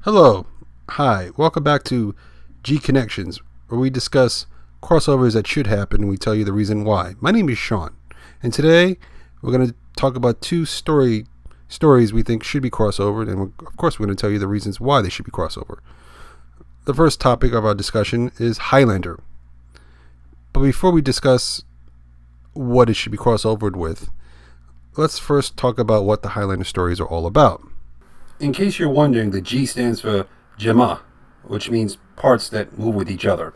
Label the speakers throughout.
Speaker 1: Hello, hi, welcome back to G Connections, where we discuss crossovers that should happen and we tell you the reason why. My name is Sean, and today we're going to talk about two stories we think should be crossovered, and of course we're going to tell you the reasons why they should be crossover. The first topic of our discussion is Highlander. But before we discuss what it should be crossovered with, let's first talk about what the Highlander stories are all about. In case you're wondering, the G stands for Gemma, which means parts that move with each other.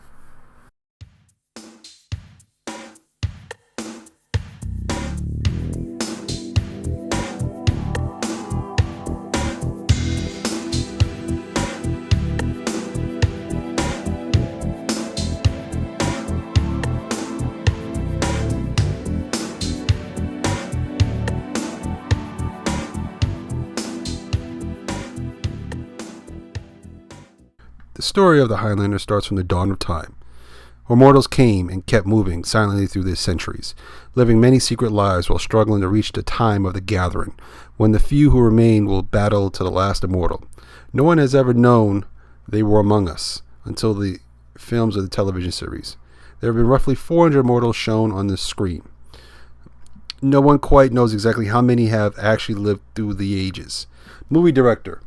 Speaker 1: The story of the Highlander starts from the dawn of time, where mortals came and kept moving silently through the centuries, living many secret lives while struggling to reach the time of the gathering, when the few who remain will battle to the last immortal. No one has ever known they were among us until the films of the television series. There have been roughly 400 mortals shown on the screen. No one quite knows exactly how many have actually lived through the ages. Movie director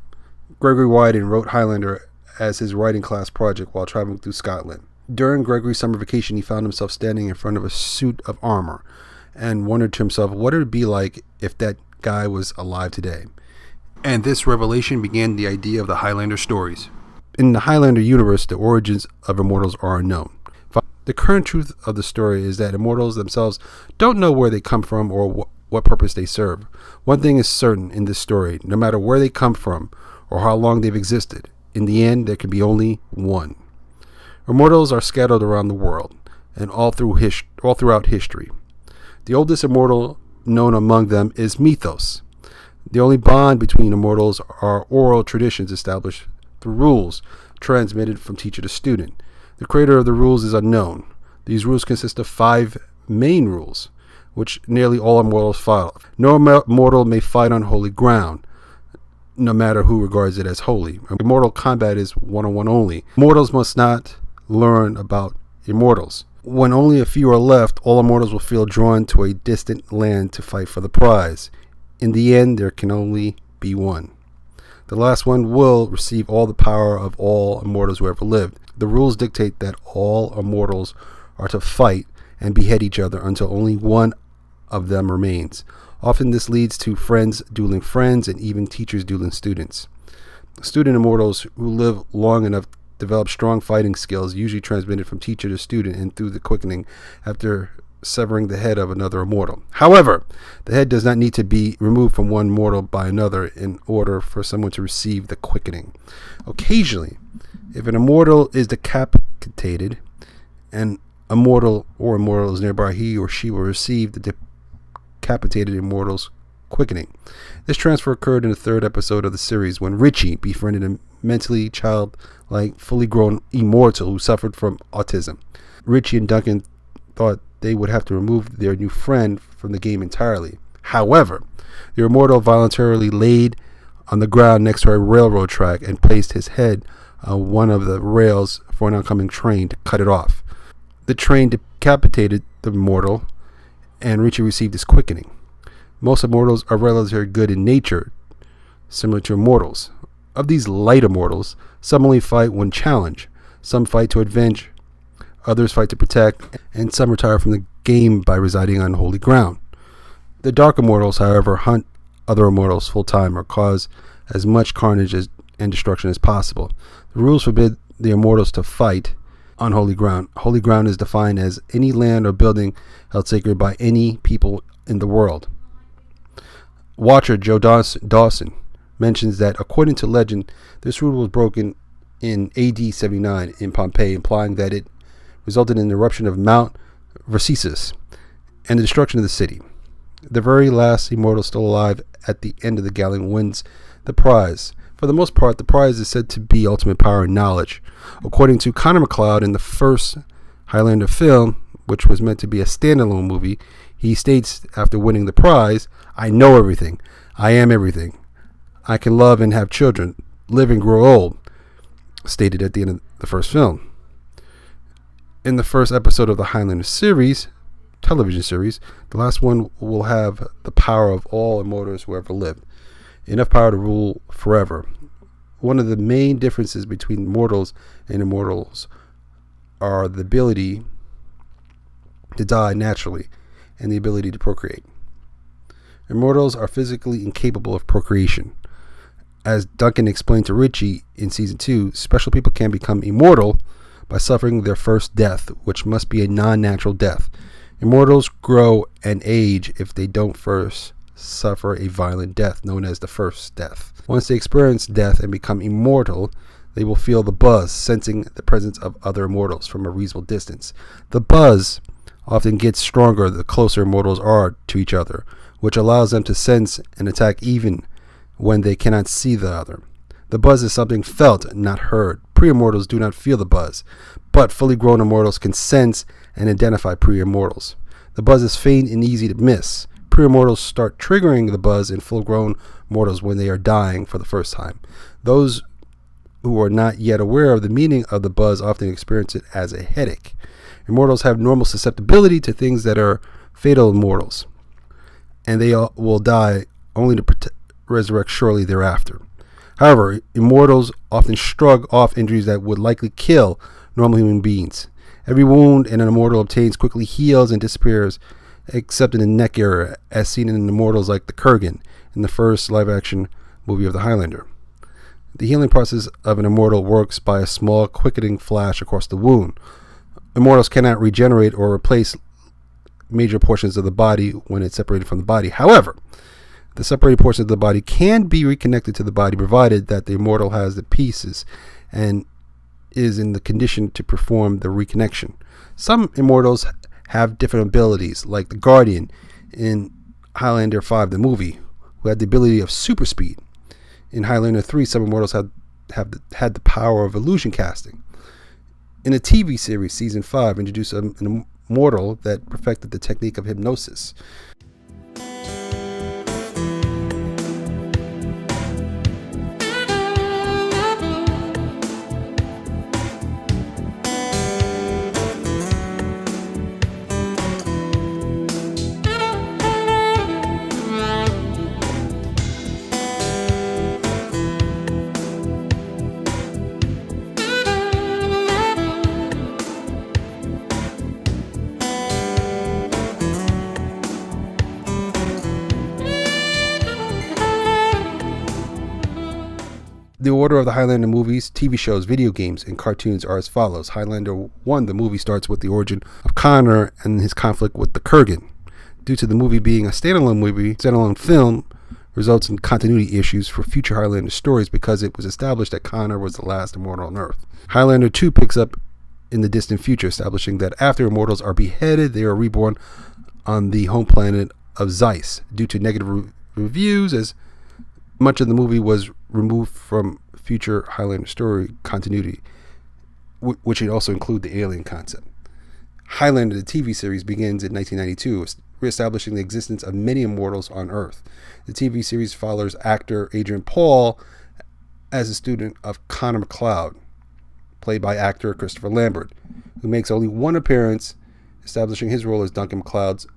Speaker 1: Gregory Wyden wrote Highlander as his writing class project while traveling through Scotland. During Gregory's summer vacation, he found himself standing in front of a suit of armor and wondered to himself what it would be like if that guy was alive today. And this revelation began the idea of the Highlander stories. In the Highlander universe, the origins of immortals are unknown. The current truth of the story is that immortals themselves don't know where they come from or what purpose they serve. One thing is certain in this story: no matter where they come from or how long they've existed, in the end, there can be only one. Immortals are scattered around the world and all throughout history. The oldest immortal known among them is mythos. The only bond between immortals are oral traditions established through rules transmitted from teacher to student. The creator of the rules is unknown. These rules consist of 5 main rules, which nearly all immortals follow. No mortal may fight on holy ground, no matter who regards it as holy. Immortal combat is one-on-one only. Mortals must not learn about immortals. When only a few are left, all immortals will feel drawn to a distant land to fight for the prize. In the end, there can only be one. The last one will receive all the power of all immortals who ever lived. The rules dictate that all immortals are to fight and behead each other until only one of them remains. Often this leads to friends dueling friends and even teachers dueling students. Student immortals who live long enough develop strong fighting skills, usually transmitted from teacher to student and through the quickening after severing the head of another immortal. However, the head does not need to be removed from one mortal by another in order for someone to receive the quickening. Occasionally, if an immortal is decapitated and a mortal is nearby, he or she will receive the decapitated immortal's quickening. This transfer occurred in the 3rd episode of the series when Richie befriended a mentally childlike, fully grown immortal who suffered from autism. Richie and Duncan thought they would have to remove their new friend from the game entirely. However, the immortal voluntarily laid on the ground next to a railroad track and placed his head on one of the rails for an oncoming train to cut it off. The train decapitated the mortal, and Richie received his quickening. Most immortals are relatively good in nature, similar to immortals. Of these light immortals, some only fight when challenged, some fight to avenge, others fight to protect, and some retire from the game by residing on holy ground. The dark immortals, however, hunt other immortals full-time or cause as much carnage and destruction as possible. The rules forbid the immortals to fight on holy ground. Holy ground is defined as any land or building held sacred by any people in the world. Watcher Joe Dawson mentions that, according to legend, this rule was broken in AD 79 in Pompeii, implying that it resulted in the eruption of Mount Vesuvius and the destruction of the city. The very last immortal still alive at the end of the gathering wins the prize. For the most part, the prize is said to be ultimate power and knowledge. According to Connor McLeod in the first Highlander film, which was meant to be a standalone movie, he states after winning the prize, "I know everything. I am everything. I can love and have children. live and grow old, stated at the end of the first film. In the first episode of the Highlander series, television series, the last one will have the power of all immortals who ever lived, enough power to rule forever. One of the main differences between mortals and immortals are the ability to die naturally and the ability to procreate. Immortals are physically incapable of procreation. As Duncan explained to Richie in season 2, special people can become immortal by suffering their first death, which must be a non-natural death. Immortals grow and age if they don't first suffer a violent death, known as the first death. Once they experience death and become immortal, they will feel the buzz, sensing the presence of other immortals from a reasonable distance. The buzz often gets stronger the closer immortals are to each other, which allows them to sense and attack even when they cannot see the other. The buzz is something felt, not heard. Pre-immortals do not feel the buzz, but fully grown immortals can sense and identify pre-immortals. The buzz is faint and easy to miss. Pre-immortals start triggering the buzz in full-grown mortals when they are dying for the first time. Those who are not yet aware of the meaning of the buzz often experience it as a headache. Immortals have normal susceptibility to things that are fatal in mortals, and they will die only to resurrect shortly thereafter. However, immortals often shrug off injuries that would likely kill normal human beings. Every wound an immortal obtains quickly heals and disappears, except in the neck area, as seen in immortals like the Kurgan in the first live-action movie of the Highlander. The healing process of an immortal works by a small quickening flash across the wound. Immortals cannot regenerate or replace major portions of the body when it's separated from the body. However, the separated portions of the body can be reconnected to the body, provided that the immortal has the pieces and is in the condition to perform the reconnection. Some immortals have different abilities, like the Guardian in Highlander 5, the movie, who had the ability of super speed. In Highlander 3, some immortals had the power of illusion casting. In a TV series, season 5 introduced an immortal that perfected the technique of hypnosis. The order of the Highlander movies, TV shows, video games, and cartoons are as follows. Highlander 1, the movie, starts with the origin of Connor and his conflict with the Kurgan. Due to the movie being a standalone film results in continuity issues for future Highlander stories because it was established that Connor was the last immortal on Earth. Highlander 2 picks up in the distant future, establishing that after immortals are beheaded, they are reborn on the home planet of Zeiss. Due to negative reviews, as much of the movie was removed from future Highlander story continuity, which would also include the alien concept. Highlander, the TV series, begins in 1992, reestablishing the existence of many immortals on Earth. The TV series follows actor Adrian Paul as a student of Connor MacLeod, played by actor Christopher Lambert, who makes only one appearance, establishing his role as Duncan MacLeod's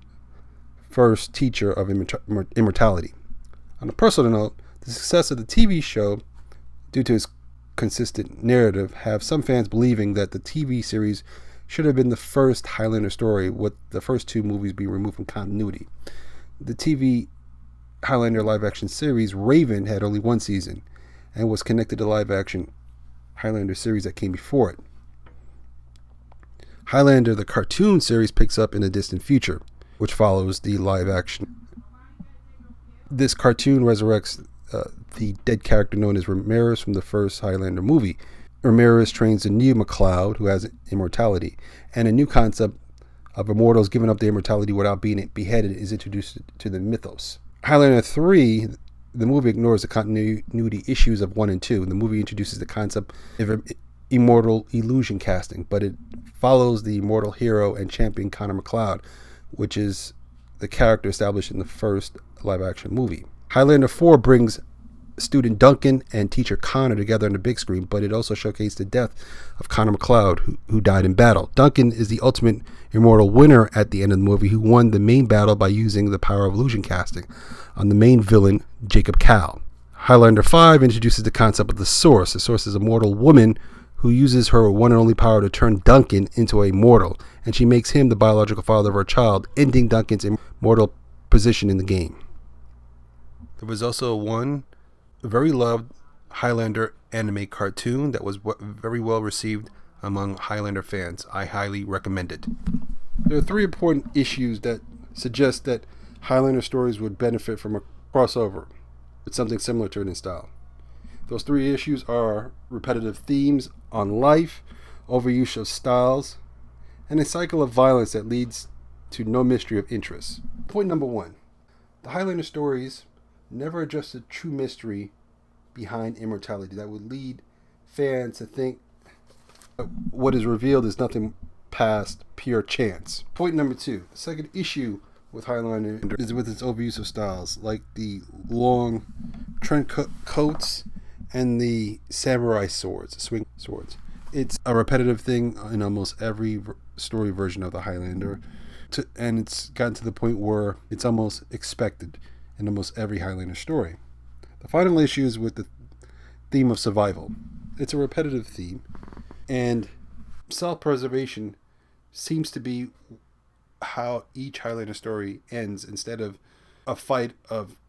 Speaker 1: first teacher of immortality. On a personal note, the success of the TV show, due to its consistent narrative, have some fans believing that the TV series should have been the first Highlander story, with the first two movies being removed from continuity. The TV Highlander live-action series, Raven, had only one season and was connected to the live-action Highlander series that came before it. Highlander, the cartoon series, picks up in the distant future, which follows the live-action. This cartoon resurrects the dead character known as Ramirez from the first Highlander movie. Ramirez trains a new MacLeod who has immortality, and a new concept of immortals giving up their immortality without being beheaded is introduced to the mythos. Highlander 3, the movie, ignores the continuity issues of 1 and 2. The movie introduces the concept of immortal illusion casting, but it follows the immortal hero and champion Connor MacLeod, which is the character established in the first live-action movie. Highlander 4 brings student Duncan and teacher Connor together on the big screen, but it also showcased the death of Connor McLeod, who died in battle. Duncan is the ultimate immortal winner at the end of the movie, who won the main battle by using the power of illusion casting on the main villain, Jacob Cal. Highlander 5 introduces the concept of the Source. The Source is a mortal woman who uses her one and only power to turn Duncan into a mortal, and she makes him the biological father of her child, ending Duncan's immortal position in the game. There was also one very loved Highlander anime cartoon that was very well received among Highlander fans. I highly recommend it. There are 3 important issues that suggest that Highlander stories would benefit from a crossover with something similar to it in style. Those 3 issues are repetitive themes on life, overuse of styles, and a cycle of violence that leads to no mystery of interest. Point number 1. The Highlander stories never address the true mystery behind immortality that would lead fans to think what is revealed is nothing past pure chance. Point number 2. The second issue with Highlander is with its overuse of styles, like the long trench coats and the samurai swords, swing swords. It's a repetitive thing in almost every story version of the Highlander, and it's gotten to the point where it's almost expected in almost every Highlander story. The final issue is with the theme of survival. It's a repetitive theme, and self-preservation seems to be how each Highlander story ends, instead of a fight of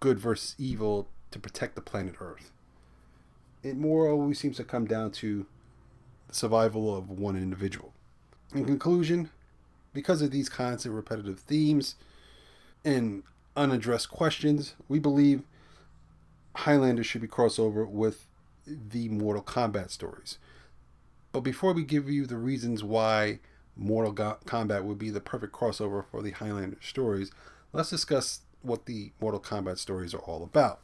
Speaker 1: good versus evil to protect the planet Earth. It more always seems to come down to the survival of one individual. In conclusion, because of these constant repetitive themes and unaddressed questions, we believe Highlander should be crossover with the Mortal Kombat stories. But before we give you the reasons why Mortal Kombat would be the perfect crossover for the Highlander stories, let's discuss what the Mortal Kombat stories are all about.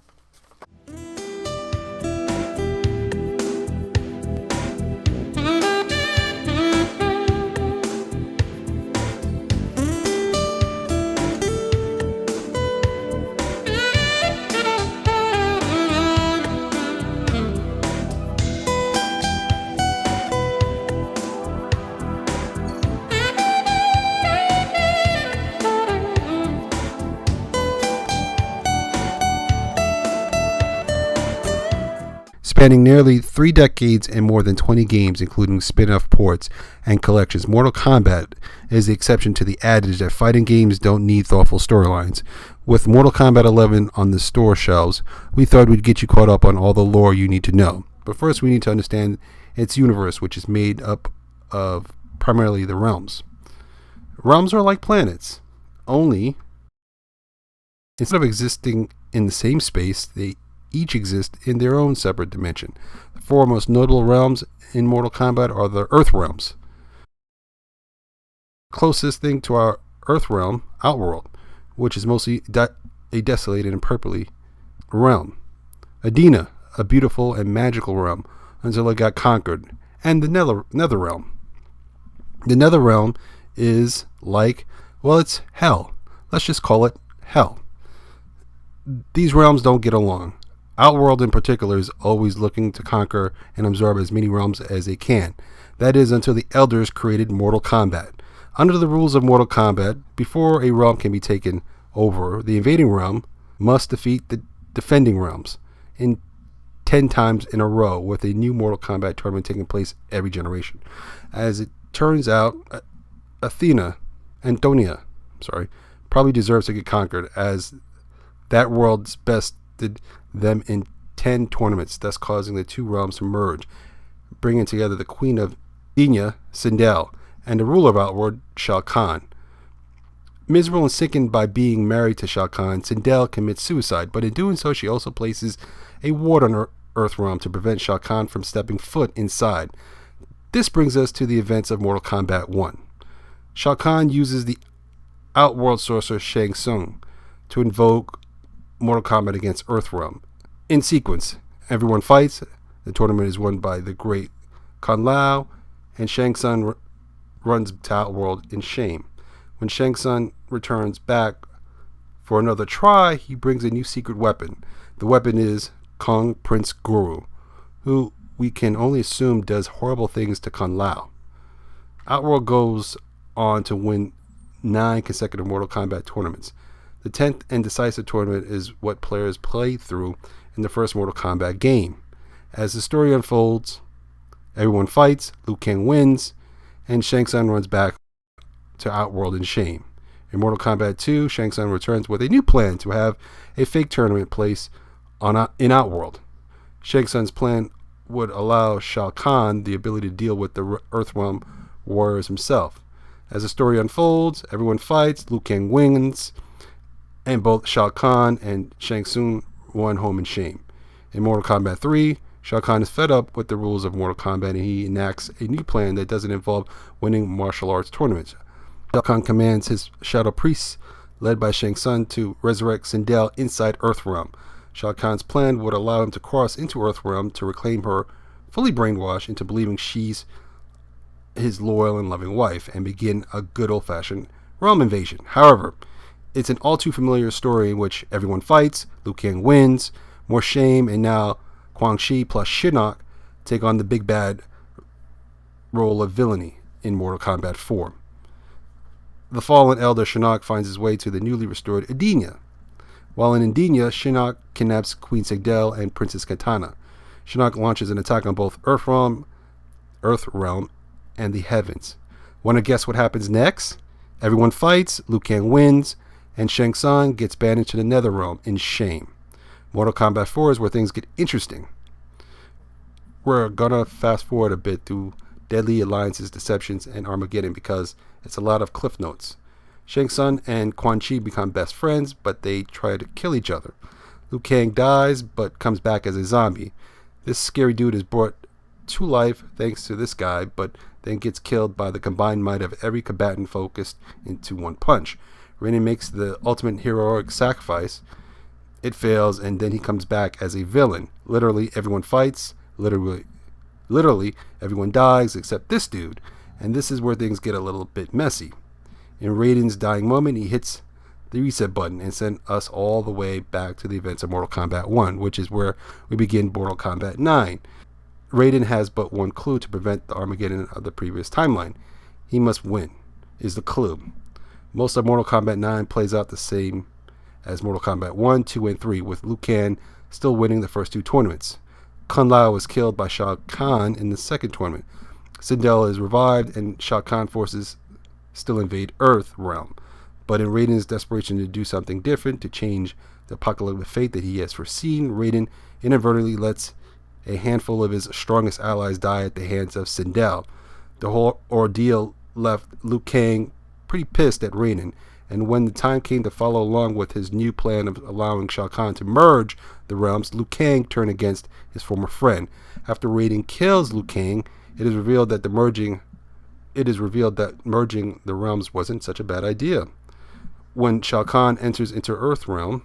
Speaker 1: Spanning nearly 3 decades and more than 20 games, including spin-off ports and collections, Mortal Kombat is the exception to the adage that fighting games don't need thoughtful storylines. With Mortal Kombat 11 on the store shelves, we thought we'd get you caught up on all the lore you need to know. But first, we need to understand its universe, which is made up of primarily the realms. Realms are like planets, only instead of existing in the same space, they each exist in their own separate dimension. The 4 most notable realms in Mortal Kombat are the EARTHREALMs. Closest thing to our EARTHREALM, OUTWORLD, which is mostly a desolated and purpley realm. Adina, a beautiful and magical realm until it got conquered. And the NETHERREALM. The NETHERREALM is like, well, it's hell. Let's just call it hell. These realms don't get along. Outworld in particular is always looking to conquer and absorb as many realms as they can. That is until the Elders created Mortal Kombat. Under the rules of Mortal Kombat, before a realm can be taken over, the invading realm must defeat the defending realms in 10 times in a row, with a new Mortal Kombat tournament taking place every generation. As it turns out, Antonia, probably deserves to get conquered, as that world's bested them in 10 tournaments, thus causing the 2 realms to merge, bringing together the Queen of Dinya, Sindel, and the ruler of Outworld, Shao Kahn. Miserable and sickened by being married to Shao Kahn, Sindel commits suicide, but in doing so she also places a ward on her Earthrealm to prevent Shao Kahn from stepping foot inside. This brings us to the events of Mortal Kombat 1. Shao Kahn uses the Outworld sorcerer Shang Tsung to invoke Mortal Kombat against Earthrealm. In sequence, everyone fights. The tournament is won by the great Kung Lao, and Shang Tsung runs to Outworld in shame. When Shang Tsung returns back for another try, he brings a new secret weapon. The weapon is Kong Prince Guru, who we can only assume does horrible things to Kung Lao. Outworld goes on to win 9 consecutive Mortal Kombat tournaments. The 10th and decisive tournament is what players play through in the first Mortal Kombat game. As the story unfolds, everyone fights, Liu Kang wins, and Shang Tsung runs back to Outworld in shame. In Mortal Kombat 2, Shang Tsung returns with a new plan to have a fake tournament place in Outworld. Shang Tsung's plan would allow Shao Kahn the ability to deal with the EARTHREALM warriors himself. As the story unfolds, everyone fights, Liu Kang wins, and both Shao Kahn and Shang Tsung run home in shame. In Mortal Kombat 3, Shao Kahn is fed up with the rules of Mortal Kombat and he enacts a new plan that doesn't involve winning martial arts tournaments. Shao Kahn commands his shadow priests, led by Shang Tsung, to resurrect Sindel inside EARTHREALM. Shao Kahn's plan would allow him to cross into EARTHREALM to reclaim her, fully brainwashed into believing she's his loyal and loving wife, and begin a good old-fashioned realm invasion. However, it's an all too familiar story in which everyone fights, Liu Kang wins, more shame, and now Quan Chi plus Shinnok take on the big bad role of villainy in Mortal Kombat 4. The fallen elder Shinnok finds his way to the newly restored Edenia. While in Edenia, Shinnok kidnaps Queen Sindel and Princess Katana. Shinnok launches an attack on both EARTHREALM, and the heavens. Want to guess what happens next? Everyone fights, Liu Kang wins, and Shang Tsung gets banished to the NETHERREALM in shame. Mortal Kombat 4 is where things get interesting. We're gonna fast forward a bit through Deadly Alliance's deceptions and Armageddon because it's a lot of cliff notes. Shang Tsung and Quan Chi become best friends, but they try to kill each other. Liu Kang dies, but comes back as a zombie. This scary dude is brought to life thanks to this guy, but then gets killed by the combined might of every combatant focused into one punch. Raiden makes the ultimate heroic sacrifice. It fails, and then he comes back as a villain. Literally everyone fights. Literally everyone dies except this dude. And this is where things get a little bit messy. In Raiden's dying moment, he hits the reset button and sends us all the way back to the events of Mortal Kombat 1, which is where we begin Mortal Kombat 9. Raiden has but one clue to prevent the Armageddon of the previous timeline. He must win, is the clue. Most of Mortal Kombat 9 plays out the same as Mortal Kombat 1, 2, and 3, with Liu Kang still winning the first 2 tournaments. Kung Lao is killed by Shao Kahn in the second tournament. Sindel is revived, and Shao Kahn forces still invade EARTHREALM. But in Raiden's desperation to do something different, to change the apocalyptic fate that he has foreseen, Raiden inadvertently lets a handful of his strongest allies die at the hands of Sindel. The whole ordeal left Liu Kang pretty pissed at Raiden, and when the time came to follow along with his new plan of allowing Shao Kahn to merge the realms, Liu Kang turned against his former friend. After Raiden kills Liu Kang, it is revealed that merging the realms wasn't such a bad idea. When Shao Kahn enters into EARTHREALM,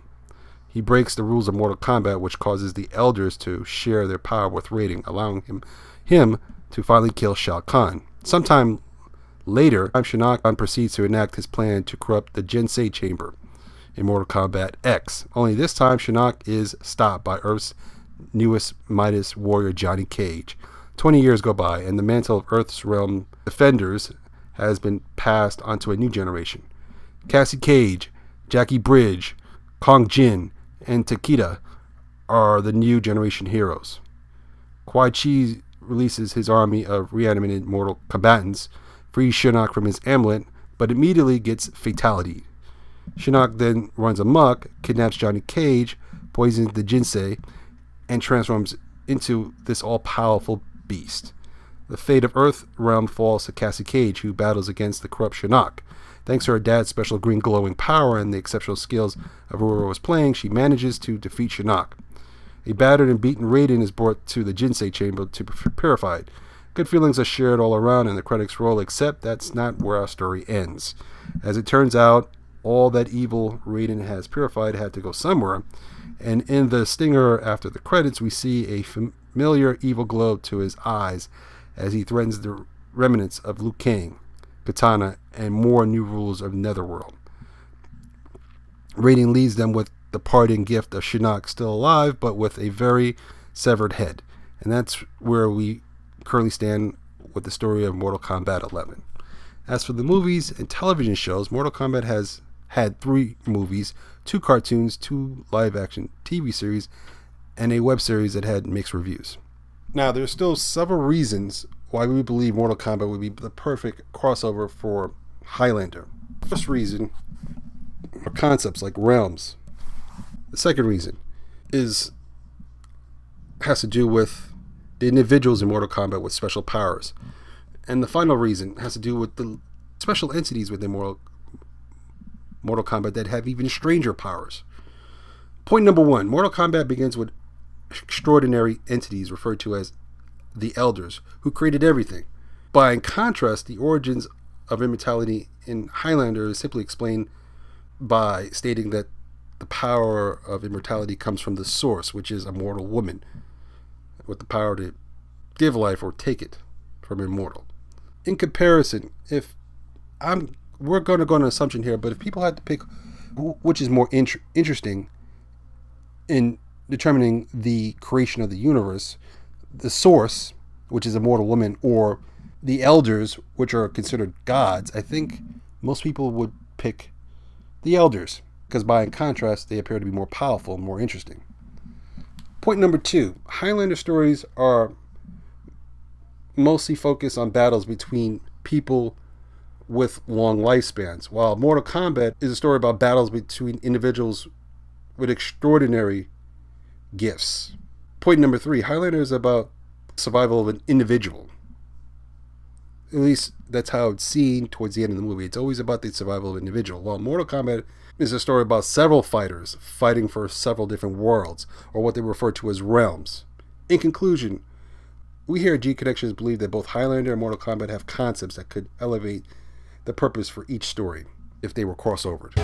Speaker 1: he breaks the rules of Mortal Kombat, which causes the elders to share their power with Raiden, allowing him to finally kill Shao Kahn. Sometime later, Shinnok proceeds to enact his plan to corrupt the Jinsei Chamber in Mortal Kombat X. Only this time, Shinnok is stopped by Earth's newest Midas warrior, Johnny Cage. 20 years go by, and the mantle of Earth's realm defenders has been passed onto a new generation. Cassie Cage, Jackie Bridge, Kong Jin, and Takeda are the new generation heroes. Quan Chi releases his army of reanimated mortal combatants, frees Shinnok from his amulet, but immediately gets fatality. Shinnok then runs amok, kidnaps Johnny Cage, poisons the Jinsei, and transforms into this all-powerful beast. The fate of EARTHREALM falls to Cassie Cage, who battles against the corrupt Shinnok. Thanks to her dad's special green glowing power and the exceptional skills of whoever was playing, she manages to defeat Shinnok. A battered and beaten Raiden is brought to the Jinsei Chamber to be purified. Good feelings are shared all around and the credits roll, except that's not where our story ends. As it turns out, all that evil Raiden has purified had to go somewhere, and in the stinger after the credits, we see a familiar evil glow to his eyes as he threatens the remnants of Liu Kang, Katana, and more new rules of NETHERREALM. Raiden leaves them with the parting gift of Shinnok still alive, but with a very severed head. And that's where we currently stand with the story of Mortal Kombat 11. As for the movies and television shows, Mortal Kombat has had 3 movies, 2 cartoons, 2 live-action TV series, and a web series that had mixed reviews. Now, there's still several reasons why we believe Mortal Kombat would be the perfect crossover for Highlander. The first reason are concepts like realms. The second reason has to do with the individuals in Mortal Kombat with special powers. And the final reason has to do with the special entities within Mortal Kombat that have even stranger powers. Point number 1, Mortal Kombat begins with extraordinary entities referred to as the Elders, who created everything. By contrast, the origins of immortality in Highlander is simply explained by stating that the power of immortality comes from the source, which is a mortal woman, with the power to give life or take it from immortal. In comparison, we're going to go on an assumption here, but if people had to pick which is more interesting in determining the creation of the universe, the source, which is a mortal woman, or the Elders, which are considered gods, I think most people would pick the Elders, because by contrast, they appear to be more powerful and more interesting. Point number 2, Highlander stories are mostly focused on battles between people with long lifespans, while Mortal Kombat is a story about battles between individuals with extraordinary gifts. Point number 3, Highlander is about survival of an individual. At least that's how it's seen towards the end of the movie. It's always about the survival of an individual, while Mortal Kombat is a story about several fighters fighting for several different worlds, or what they refer to as realms. In conclusion, we here at G Connections believe that both Highlander and Mortal Kombat have concepts that could elevate the purpose for each story if they were crossovered.